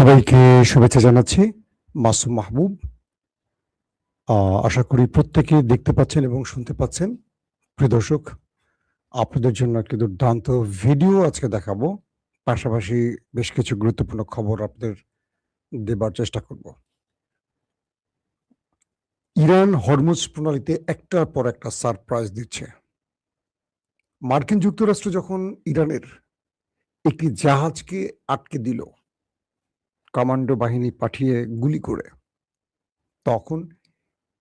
সবাইকে শুভেচ্ছা জানাচ্ছি। মাসুম মাহবুব। আশা করি প্রত্যেকে দেখতে পাচ্ছেন এবং শুনতে পাচ্ছেন। প্রিয় দর্শক, আপনাদের জন্য একটি দুর্দান্ত ভিডিও আজকে দেখাবো। পাশাপাশি বেশ কিছু গুরুত্বপূর্ণ খবর আপনাদের দেবার চেষ্টা করব। ইরান হরমুজ প্রণালীতে একটার পর একটা সারপ্রাইজ দিচ্ছে। মার্কিন যুক্তরাষ্ট্র যখন ইরানের একটি জাহাজকে আটকে দিল কমান্ডো বাহিনী পাঠিয়ে গুলি করে, তখন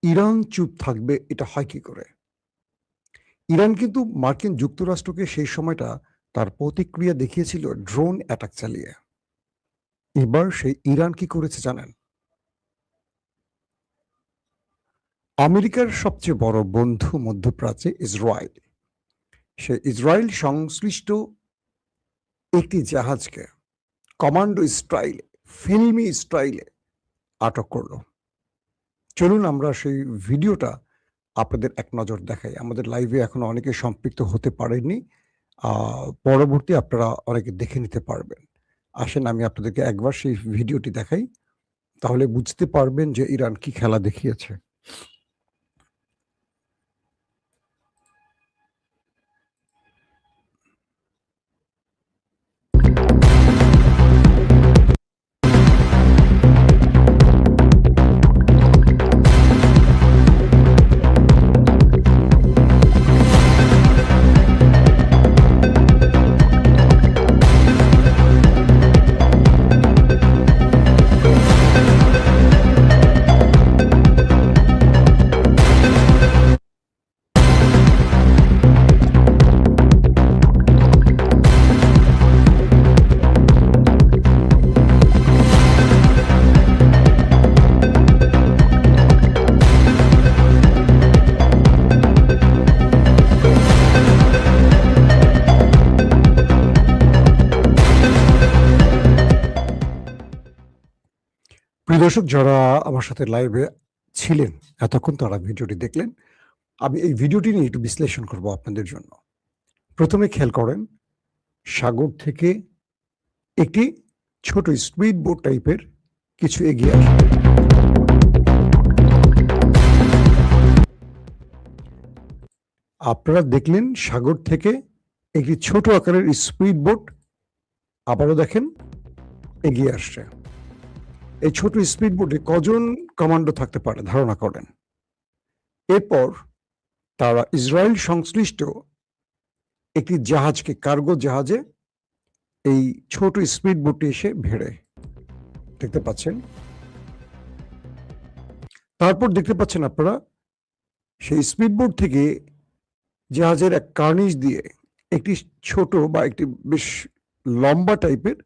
ইরান চুপ থাকবে এটা হয় কি করে? ইরান কিন্তু মার্কিন যুক্তরাষ্ট্রকে সেই সময়টা তার প্রতিক্রিয়া দেখিয়েছিল ড্রোন অ্যাটাক চালিয়ে। এবার সেই ইরান কি করেছে জানেন? আমেরিকার সবচেয়ে বড় বন্ধু মধ্যপ্রাচ্যে ইসরায়েল, সে ইসরায়েল সংশ্লিষ্ট একটি জাহাজকে কমান্ডো স্টাইলে, ফিল্মি স্টাইলে আটক করলো। চলুন আমরা সেই ভিডিওটা আপনাদের এক নজর দেখাই। আমাদের লাইভে এখনো অনেকে সম্পৃক্ত হতে পারেননি, পরবর্তী আপনারা অনেকে দেখে নিতে পারবেন। আসেন আমি আপনাদেরকে একবার সেই ভিডিওটি দেখাই, তাহলে বুঝতে পারবেন যে ইরান কি খেলা দেখিয়েছে। প্রিয় দর্শক, যারা আমার সাথে লাইভে ছিলেন এতক্ষণ, তারা ভিডিওটি দেখলেন। আমি এই ভিডিওটি নিয়ে একটু বিশ্লেষণ করব আপনাদের জন্য। প্রথমে খেয়াল করেন, সাগর থেকে একটি ছোট স্পিড বোট টাইপের কিছু এগিয়ে আসে। আপনারা দেখলেন সাগর থেকে একটি ছোট আকারের স্পিড বোট আবারও দেখেন এগিয়ে আসছে। এই ছোট স্পিড বোটে কজন কমান্ডো থাকতে পারে ধারণা করেন? এরপর তারা ইসরায়েল সংশ্লিষ্ট একটি জাহাজকে, কার্গো জাহাজে, এই ছোট স্পিড বোটে এসে ভিড়ে, দেখতে পাচ্ছেন। তারপর দেখতে পাচ্ছেন আপনারা সেই স্পিড বোট থেকে জাহাজের এক কার্নিশ দিয়ে একটি ছোট বা একটি বেশ লম্বা টাইপের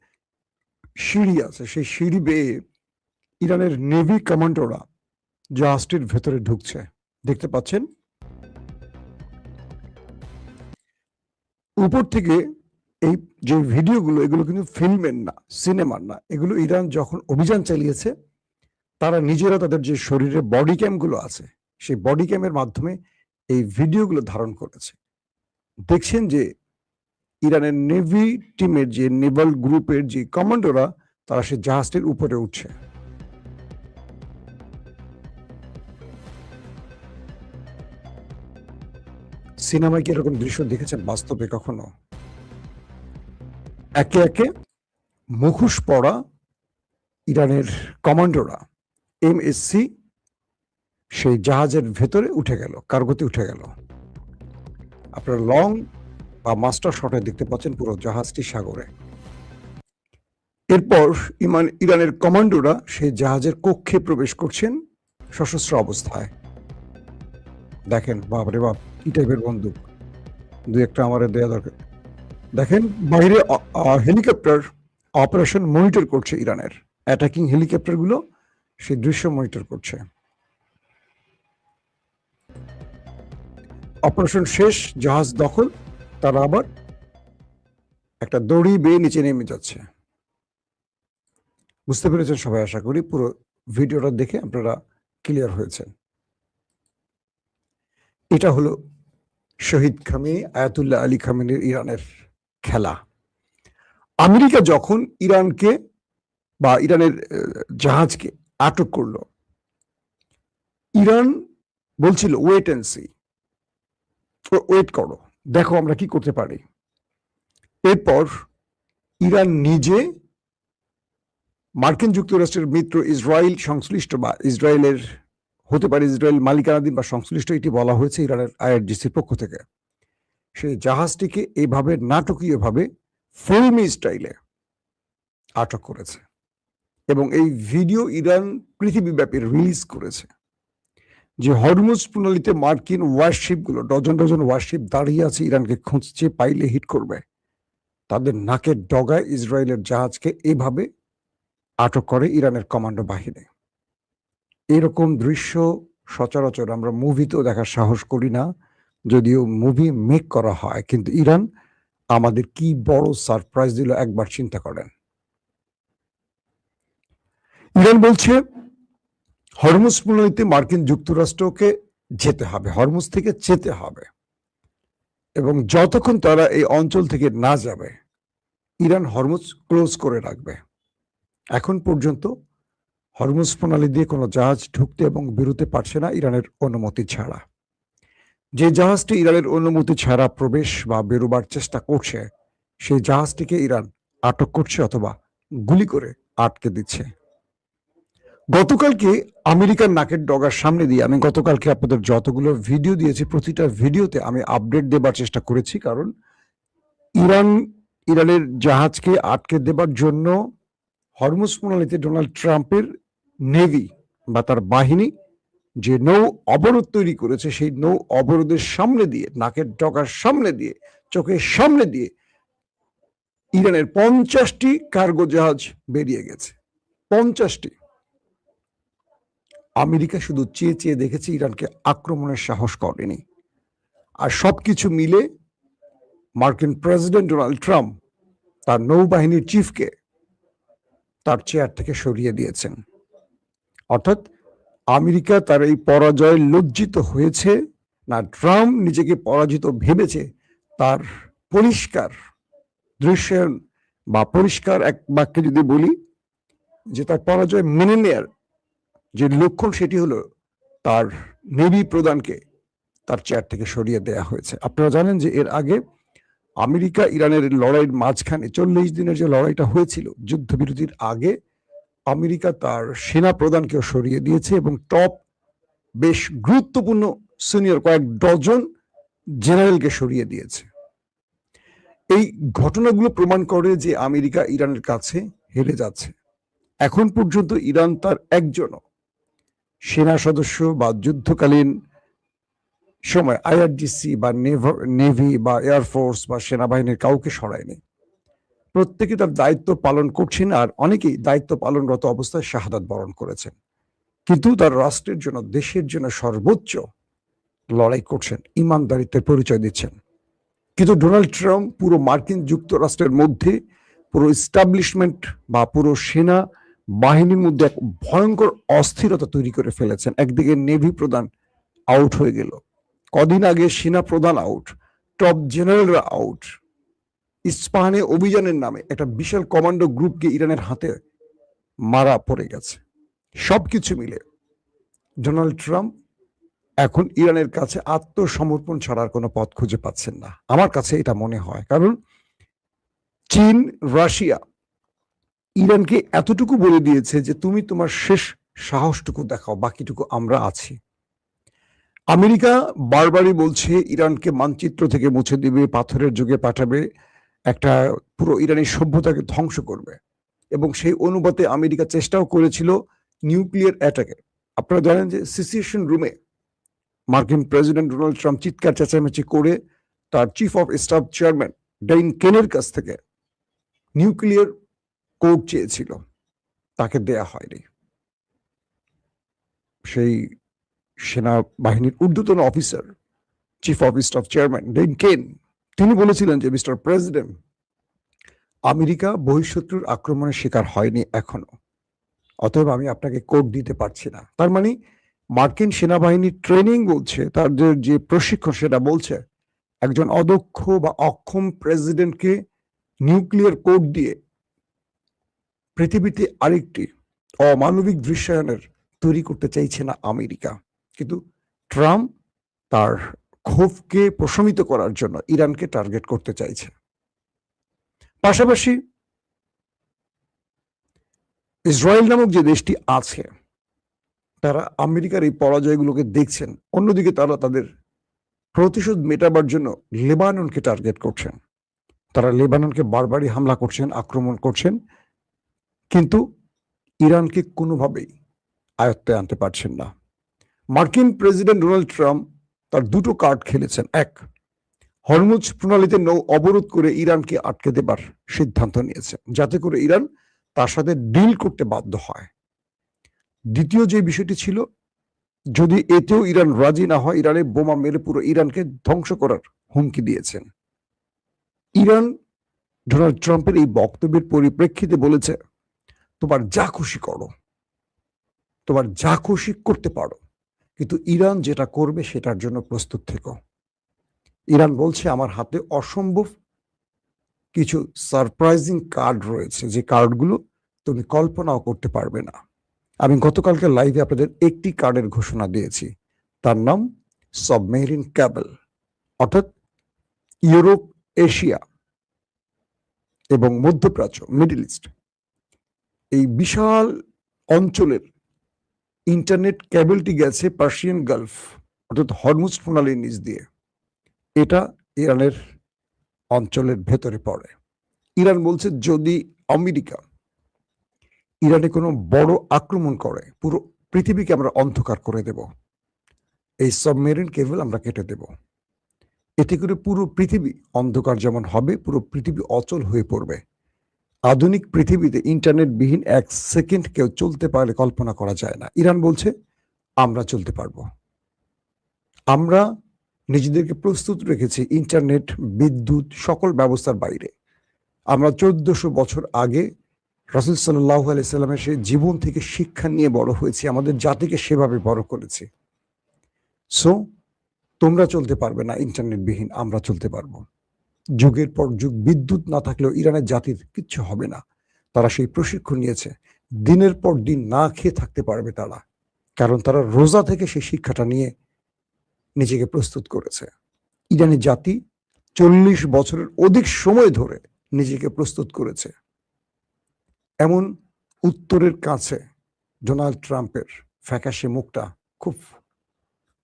সিঁড়ি আছে, সেই সিঁড়ি বেয়ে ইরানের নেভি কমান্ডোরা জাহাজটির ভেতরে ঢুকছে, দেখতে পাচ্ছেন। উপর থেকে এই যে ভিডিওগুলো, এগুলো কিন্তু ফিল্মের না, সিনেমার না, এগুলো ইরান যখন অভিযান চালিয়েছে তারা নিজেরা তাদের যে শরীরে বডি ক্যামগুলো আছে সেই বডি ক্যামের মাধ্যমে এই ভিডিওগুলো ধারণ করেছে। দেখছেন যে ইরানের নেভি টিমের যে নেভাল গ্রুপের যে কমান্ডোরা, তারা সেই জাহাজটির উপরে উঠছে। সিনেমায় কি এরকম দৃশ্য দেখেছেন বাস্তবে কখনো? একে একে মুখোশ পরা ইরানের কমান্ডোরা এমএসসি সেই জাহাজের ভেতরে উঠে গেল, কার্গোতে উঠে গেল। আপনারা লং বা মাস্টার শটে দেখতে পাচ্ছেন পুরো জাহাজটি সাগরে। এরপর ইরানের কমান্ডোরা সেই জাহাজের কক্ষে প্রবেশ করছেন সশস্ত্র অবস্থায়। দেখেন, বাপরে বাপ, কি টাইপের বন্দুক! দুই একটা আমার দেয়া দরকার। দেখেন বাইরে হেলিকপ্টার অপারেশন মনিটর করছে, ইরানের অ্যাটাকিং হেলিকপ্টারগুলো সেই দৃশ্য মনিটর করছে। অপারেশন শেষ, জাহাজ দখল, তারা আবার একটা দড়ি বেয়ে নিচে নেমে যাচ্ছে। বুঝতে পেরেছেন সবাই? আশা করি পুরো ভিডিওটা দেখে আপনারা ক্লিয়ার হয়েছেন। এটা হলো শহীদ খামেনি, আয়াতুল্লাহ আলী খামেনির ইরানের খেলা। আমেরিকা যখন ইরানকে বা ইরানের জাহাজকে আটক করলো, ইরান বলছিল ওয়েট অ্যান্ড সি, ওয়েট করো, দেখো আমরা কি করতে পারি। এরপর ইরান নিজে মার্কিন যুক্তরাষ্ট্রের মিত্র ইসরায়েল সংশ্লিষ্ট বা ইসরায়েলের হতে পারে, ইসরায়েল মালিকানাধীন বা সংশ্লিষ্ট, এটি বলা হয়েছে ইরানের আইআরজিসির পক্ষ থেকে, সেই জাহাজটিকে এইভাবে নাটকীয়ভাবে ফিল্মি স্টাইলে আটক করেছে এবং এই ভিডিও ইরান পৃথিবীব্যাপী রিলিজ করেছে। যে হরমুজ প্রণালীতে মার্কিন ওয়ারশিপগুলো, ডজন ডজন ওয়ারশিপ দাঁড়িয়ে আছে, ইরানকে খুঁজছে, পাইলে হিট করবে, তাদের নাকের ডগায় ইসরায়েলের জাহাজকে এইভাবে আটক করে ইরানের কমান্ডো বাহিনী। এরকম দৃশ্য সচরাচর আমরা মুভিতেও দেখার সাহস করি না, যদিও মুভি মেক করা হয়, কিন্তু ইরান আমাদের কি বড় সারপ্রাইজ দিল একবার চিন্তা করেন। ইরান বলছে হরমুজ প্রণালীতে মার্কিন যুক্তরাষ্ট্রকে যেতে হবে, হরমুজ থেকে যেতে হবে, এবং যতক্ষণ তারা এই অঞ্চল থেকে না যাবে ইরান হরমুজ ক্লোজ করে রাখবে। এখন পর্যন্ত হরমুজ প্রণালী দিয়ে কোনো জাহাজ ঢুকতে এবং বেরোতে পারছে না ইরানের অনুমতি ছাড়া। যে জাহাজটি ইরানের অনুমতি ছাড়া প্রবেশ বা বেরোবার চেষ্টা করছে, সেই জাহাজটিকে ইরান আটক করছে অথবা গুলি করে আটকে দিচ্ছে। গতকালকে আমেরিকার নাকের ডগার সামনে দিয়ে আমি গতকালকে আপনাদের যতগুলো ভিডিও দিয়েছি, প্রতিটা ভিডিওতে আমি আপডেট দেবার চেষ্টা করেছি, কারণ ইরানের জাহাজকে আটকে দেবার জন্য হরমুজ প্রণালীতে ডোনাল্ড ট্রাম্পের নেভি বা তার বাহিনী যে নৌ অবরোধ তৈরি করেছে, সেই নৌ অবরোধের সামনে দিয়ে, নাকের ডগার সামনে দিয়ে, চোখের সামনে দিয়ে ইরানের 50টি কার্গো জাহাজ বেরিয়ে গেছে। 50টি। আমেরিকা শুধু চেয়ে চেয়ে দেখেছে, ইরানকে আক্রমণের সাহস করেনি। আর সবকিছু মিলে মার্কিন প্রেসিডেন্ট ডোনাল্ড ট্রাম্প তার নৌবাহিনীর চিফকে তার চেয়ার থেকে সরিয়ে দিয়েছেন। অর্থাৎ আমেরিকা তার এই পরাজয় লজ্জিত হয়েছে না, ট্রাম্প নিজেকে পরাজিত ভেবেছে, তার পরিষ্কার দৃশ্যায়ন বা পরিষ্কার এক বাক্যে যদি বলি যে তার পরাজয় মেনে নেয়ার যে লক্ষণ, সেটি হলো তার নেভি প্রধানকে তার চেয়ার থেকে সরিয়ে দেয়া হয়েছে। আপনারা জানেন যে এর আগে আমেরিকা ইরানের লড়াইয়ের মাঝখানে 40 দিনের যে লড়াইটা হয়েছিল যুদ্ধবিরতির আগে, আমেরিকা তার সেনা প্রধানকেও সরিয়ে দিয়েছে এবং টপ বেশ গুরুত্বপূর্ণ সিনিয়র কয়েক ডজন জেনারেলকে সরিয়ে দিয়েছে। এই ঘটনাগুলো প্রমাণ করে যে আমেরিকা ইরানের কাছে হেরে যাচ্ছে। এখন পর্যন্ত ইরান তার একজনও সেনা সদস্য বা যুদ্ধকালীন সময় আইআরজিসি বা নেভি বা এয়ারফোর্স বা সেনাবাহিনীর কাউকে সরায়নি। প্রত্যেকে তার দায়িত্ব পালন করছেন, আর অনেকেই দায়িত্ব পালনরত অবস্থায় শাহাদাত বরণ করেছেন, কিন্তু তার রাষ্ট্রের জন্য, দেশের জন্য সর্বোচ্চ লড়াই করছেন, ইমানদারিত্বের পরিচয় দিচ্ছেন। কিন্তু ডোনাল্ড ট্রাম্প পুরো মার্কিন যুক্তরাষ্ট্রের মধ্যে, পুরো এস্টাবলিশমেন্ট বা পুরো সেনা বাহিনীর মধ্যে এক ভয়ঙ্কর অস্থিরতা তৈরি করে ফেলেছেন। একদিকে নেভি প্রধান আউট হয়ে গেল, কদিন আগে সেনা প্রধান আউট, টপ জেনারেলরা আউট, ইস্পাহানে অভিযানের নামে একটা বিশাল কমান্ডো গ্রুপকে ইরানের হাতে মারা পড়ে গেছে। সবকিছু মিলে ডোনাল্ড ট্রাম্প এখন ইরানের কাছে আত্মসমর্পণ ছাড়ার কোনো পথ খুঁজে পাচ্ছেন না, আমার কাছে এটা মনে হয়। কারণ চীন, রাশিয়া ইরানকে এতটুকু বলে দিয়েছে যে তুমি তোমার শেষ সাহসটুকু দেখাও, বাকিটুকু আমরা আছি। আমেরিকা বারবারই বলছে ইরানকে মানচিত্র থেকে মুছে দিবে, পাথরের যুগে পাঠাবে, একটা পুরো ইরানি সভ্যতাকে ধ্বংস করবে, এবং সেই অনুপাতে আমেরিকা চেষ্টাও করেছিল নিউক্লিয়ার অ্যাটাকে। আপনারা জানেন যে সিচুয়েশন রুমে মার্কিন প্রেসিডেন্ট ডোনাল্ড ট্রাম্প চিৎকার চেঁচামেচি করে তার চিফ অফ স্টাফ চেয়ারম্যান ডেইন কেনের কাছ থেকে নিউক্লিয়ার কোড চেয়েছিল, তাকে দেয়া হয়নি। সেই সেনাবাহিনীর ঊর্ধ্বতন officer, chief of staff chairman Dan Caine, তিনি বলেছিলেন যে মিস্টার প্রেসিডেন্ট, আমেরিকা বহিঃশত্রুর আক্রমণের শিকার হয়নি এখনো, অতএব আমি আপনাকে কোড দিতে পারছি না। তার মানে মার্কিন সেনাবাহিনীর ট্রেনিং বলছে, তাদের যে প্রশিক্ষণ সেটা বলছে একজন অদক্ষ বা অক্ষম প্রেসিডেন্টকে নিউক্লিয়ার কোড দিয়ে পৃথিবীতে আরেকটি অমানবিক দৃশ্যায়নের তৈরি করতে চাইছে না আমেরিকা, কিন্তু ট্রাম্প তার ক্ষোভকে প্রশমিত করার জন্য ইরানকে টার্গেট করতে চাইছে। পাশাপাশি ইসরায়েল নামক যে দেশটি আছে, তারা আমেরিকার এই পরাজয়গুলোকে দেখছেন, অন্যদিকে তারা তাদের প্রতিশোধ মেটাবার জন্য লেবাননকে টার্গেট করছেন। তারা লেবাননকে বারবারই হামলা করছেন, আক্রমণ করছেন, কিন্তু ইরানকে কোনোভাবেই আয়ত্তে আনতে পারছেন না। মার্কিন প্রেসিডেন্ট ডোনাল্ড ট্রাম্প তার দুটো কার্ড খেলেছেন। এক, হরমুজ প্রণালীতে নৌ অবরোধ করে ইরানকে আটকে দেবার সিদ্ধান্ত নিয়েছেন, যাতে করে ইরান তার সাথে ডিল করতে বাধ্য হয়। দ্বিতীয় যে বিষয়টি ছিল, যদি এতেও ইরান রাজি না হয়, ইরানে বোমা মেরে পুরো ইরানকে ধ্বংস করার হুমকি দিয়েছেন। ইরান ডোনাল্ড ট্রাম্পের এই বক্তব্যের পরিপ্রেক্ষিতে বলেছে, তোমার যা খুশি করো, তোমার যা খুশি করতে পারো, কিন্তু ইরান যেটা করবে সেটার জন্য প্রস্তুত থেকো। ইরান বলছে, আমার হাতে অসম্ভব কিছু সারপ্রাইজিং কার্ড রয়েছে, যে কার্ডগুলো তুমি কল্পনাও করতে পারবে না। আমি গতকালকে লাইভে আপনাদের একটি কার্ডের ঘোষণা দিয়েছি, তার নাম সাবমেরিন ক্যাবল, অর্থাৎ ইউরোপ, এশিয়া এবং মধ্যপ্রাচ্য, মিডল ইস্ট, এই বিশাল অঞ্চলের ইন্টারনেট ক্যাবলটি গেছে পার্সিয়ান গালফ অর্থাৎ হরমুজ প্রণালীর নিচ দিয়ে। এটা ইরানের অঞ্চলের ভেতরে পড়ে। ইরান বলছে, যদি আমেরিকা ইরানে কোনো বড় আক্রমণ করে, পুরো পৃথিবীকে আমরা অন্ধকার করে দেব। এই সাবমেরিন কেবল আমরা কেটে দেব। এতে করে পুরো পৃথিবী অন্ধকার যেমন হবে, পুরো পৃথিবী অচল হয়ে পড়বে। আধুনিক পৃথিবীতে ইন্টারনেটবিহীন 1 সেকেন্ড কেউ চলতে পারলে কল্পনা করা যায় না। ইরান বলছে, আমরা চলতে পারবো। আমরা নিজেদেরকে প্রস্তুত রেখেছি ইন্টারনেট, বিদ্যুৎ, সকল ব্যবস্থার বাইরে। আমরা 1400 বছর আগে রাসূল সাল্লাল্লাহু আলাইহি সাল্লামের সেই জীবন থেকে শিক্ষা নিয়ে বড় হয়েছি, আমাদের জাতিকে সেভাবে বড় করেছি। সো তোমরা চলতে পারবে না ইন্টারনেটবিহীন, আমরা চলতে পারবো। যুগের পর যুগ বিদ্যুৎ না থাকলেও ইরানের জাতির কিচ্ছু হবে না। তারা সেই প্রশিক্ষণ নিয়েছে, দিনের পর দিন না খেয়ে থাকতে পারবে তারা, কারণ তারা রোজা থেকে সেই শিক্ষাটা নিয়ে নিজেকে প্রস্তুত করেছে। ইরানি জাতি 40 বছরের অধিক সময় ধরে নিজেকে প্রস্তুত করেছে। এমন উত্তরের কাছে ডোনাল্ড ট্রাম্পের ফ্যাকাশে মুখটা খুব,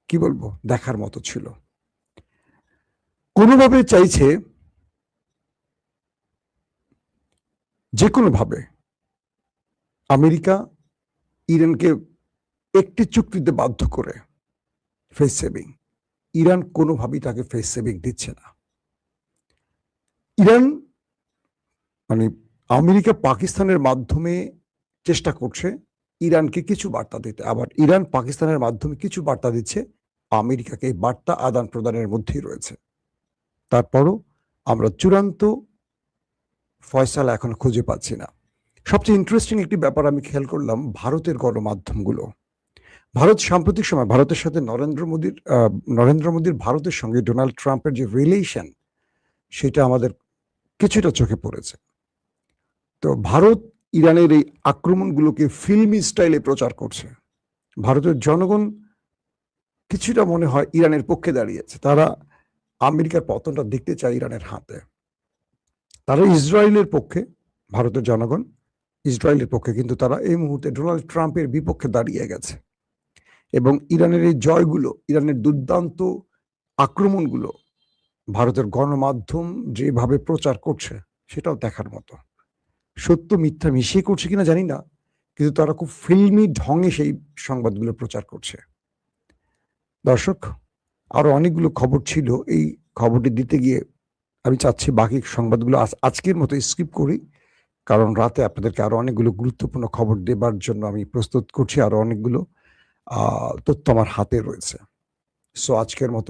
কি বলবো, দেখার মতো ছিল। কোনোভাবে চাইছে যে কোনোভাবে আমেরিকা ইরানকে একটি চুক্তিতে বাধ্য করে ফেস সেভিং। ইরান কোনোভাবেই তাকে ফেস সেভিং দিচ্ছে না। ইরান মানে আমেরিকা পাকিস্তানের মাধ্যমে চেষ্টা করছে ইরানকে কিছু বার্তা দিতে, আবার ইরান পাকিস্তানের মাধ্যমে কিছু বার্তা দিচ্ছে আমেরিকাকে। এই বার্তা আদান প্রদানের মধ্যেই রয়েছে। তারপরও আমরা চূড়ান্ত ফয়সালা এখন খুঁজে পাচ্ছি না। সবচেয়ে ইন্টারেস্টিং একটি ব্যাপার আমি খেয়াল করলাম, ভারতের গণমাধ্যমগুলো। ভারত সাম্প্রতিক সময়, ভারতের সাথে নরেন্দ্র মোদীর ভারতের সঙ্গে ডোনাল্ড ট্রাম্পের যে রিলেশন, সেটা আমাদের কিছুটা চোখে পড়েছে। তো ভারত ইরানের এই আক্রমণগুলোকে ফিল্মি স্টাইলে প্রচার করছে। ভারতের জনগণ কিছুটা মনে হয় ইরানের পক্ষে দাঁড়িয়েছে। তারা আমেরিকার পতনটা দেখতে চায় ইরানের হাতে। তারা ইসরায়েলের পক্ষে, ভারতের জনগণ ইসরায়েলের পক্ষে, কিন্তু তারা এই মুহূর্তে ডোনাল্ড ট্রাম্পের বিপক্ষে দাঁড়িয়ে গেছে। এবং ইরানের এই জয়গুলো, ইরানের দুর্দান্ত আক্রমণগুলো ভারতের গণমাধ্যম যেভাবে প্রচার করছে, সেটাও দেখার মতো। সত্য মিথ্যা মিশিয়ে করছে কিনা জানি না, কিন্তু তারা খুব ফিল্মি ঢঙে সেই সংবাদগুলো প্রচার করছে। দর্শক, আরো অনেকগুলো খবর ছিল, এই খবরটি দিতে গিয়ে আমি চাচ্ছি বাকি সংবাদগুলো আজকের মতো স্কিপ করি, কারণ রাতে আপনাদেরকে আরো অনেকগুলো গুরুত্বপূর্ণ খবর দেবার জন্য আমি প্রস্তুত করছি। আরো অনেকগুলো তথ্য আমার হাতে রয়েছে। সো আজকের মতো